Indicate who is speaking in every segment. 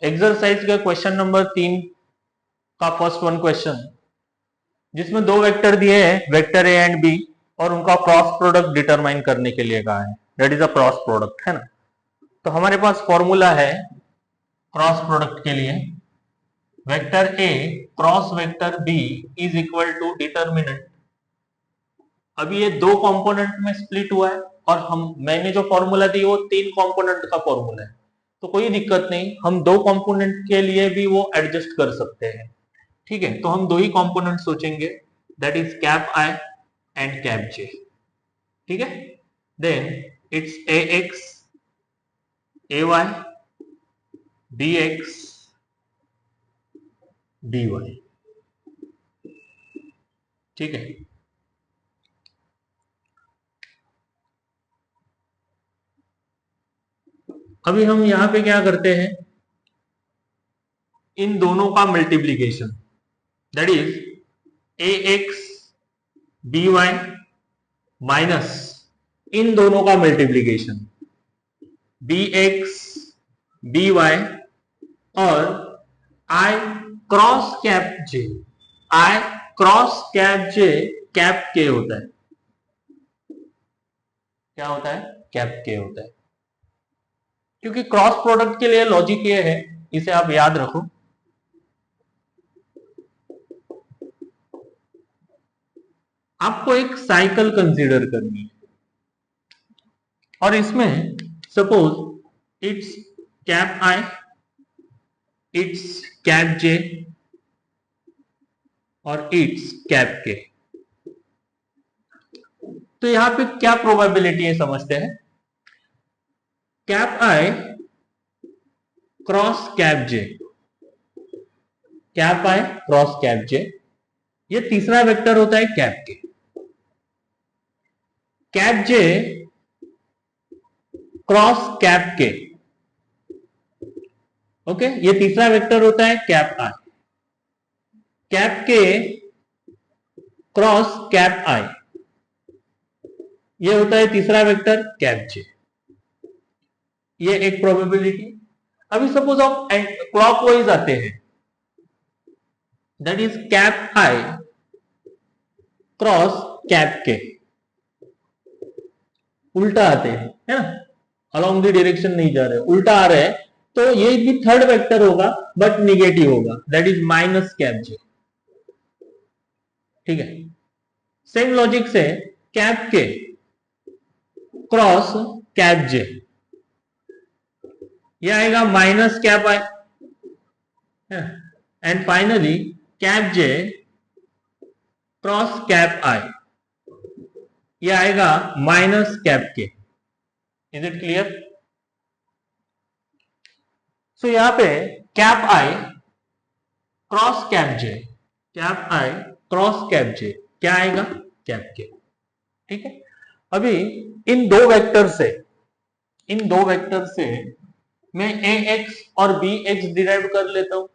Speaker 1: Exercise का question number 3 का first one question, जिसमें दो वेक्टर दिए हैं, वेक्टर ए एंड बी, और उनका क्रॉस प्रोडक्ट डिटरमाइन करने के लिए कहा है। That is a cross product, है ना। तो हमारे पास फॉर्मूला है क्रॉस प्रोडक्ट के लिए, vector A cross vector B is equal to determinant. अभी ये दो कंपोनेंट में स्प्लिट हुआ है और मैंने जो फॉर्मूला दी वो 3 कंपोनेंट का फॉर्मूला है, तो कोई दिक्कत नहीं, हम 2 कंपोनेंट के लिए भी वो एडजस्ट कर सकते हैं। ठीक है, तो हम 2 ही कंपोनेंट सोचेंगे, that is cap I and cap J. ठीक है, then it's A X A Y B X B Y. ठीक है, अभी हम यहां पे क्या करते हैं, इन दोनों का multiplication, that is A X B Y minus इन दोनों का multiplication B X B Y और I cross cap J. I cross cap J cap K होता है। क्या होता है? कैप के होता है। क्योंकि क्रॉस प्रोडक्ट के लिए लॉजिक ये है, इसे आप याद रखो, आपको एक साइकिल कंसीडर करनी है और इसमें suppose it's cap I, it's cap J और इट्स कैप के। तो यहां पे क्या प्रोबेबिलिटी है समझते हैं। Cap I cross cap J, cap I cross cap J, ये तीसरा वेक्टर होता है कैप के। Cap J cross cap K, okay, ये तीसरा वेक्टर होता है cap I. Cap K cross cap I, ये होता है तीसरा वेक्टर कैप जे। ये एक प्रोबेबिलिटी। अभी सपोज आप क्लॉकवाइज आते हैं, that is cap I cross cap के, उल्टा आते हैं, है ना, अलोंग द डायरेक्शन नहीं जा रहे, उल्टा आ रहे हैं, तो ये भी थर्ड वेक्टर होगा बट निगेटिव होगा, that is minus cap J. ठीक है, सेम लॉजिक से cap K cross cap J, ये आएगा minus cap I, and finally cap J cross cap I, ये आएगा minus cap K. Is it clear? So यहां पे cap I cross cap J, cap I cross cap J, क्या आएगा? Cap के। ठीक है, अभी इन दो वेक्टर से मैं ए एक्स और बी एक्स डिराइव कर लेता हूं।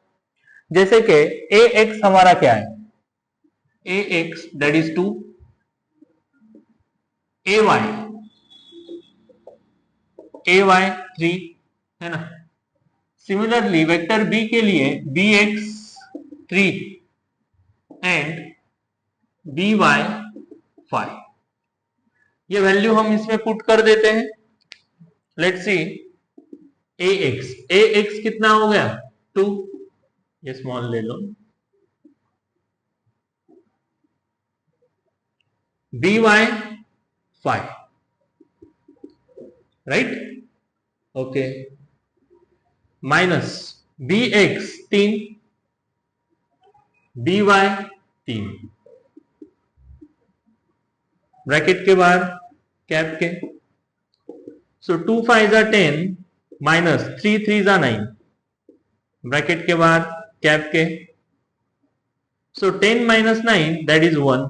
Speaker 1: जैसे कि ए एक्स हमारा क्या है, A X that is 2, A Y 3, है ना। सिमिलरली वेक्टर बी के लिए B X 3 and B Y 5, ये वैल्यू हम इसमें पुट कर देते हैं। लेट्स सी ए एक्स कितना हो गया? 2, ये स्मॉल ले लो। B Y 5, right, okay, minus B X 3 B Y 3, bracket के बाहर कैप के। सो 2 5 जा 10 माइनस 3 3 जा 9, ब्रैकेट के बाहर कैप के। सो 10 माइनस 9 दैट इज 1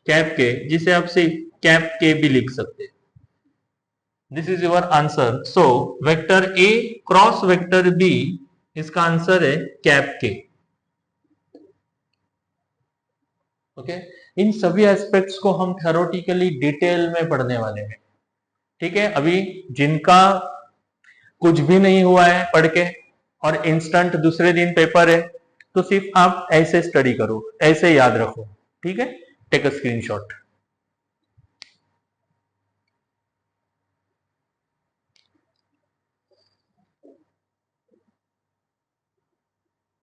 Speaker 1: कैप के, जिसे आप से कैप के भी लिख सकते हैं। This is your answer. So vector A cross vector B, इसका आंसर है कैप के। ओके, इन सभी एस्पेक्ट्स को हम थ्योरेटिकली डिटेल में पढ़ने वाले हैं। ठीक है, अभी जिनका कुछ भी नहीं हुआ है पढ़ के, और इंस्टेंट दूसरे दिन पेपर है, तो सिर्फ आप ऐसे स्टडी करो, ऐसे याद रखो, ठीक है, टेक अ स्क्रीनशॉट।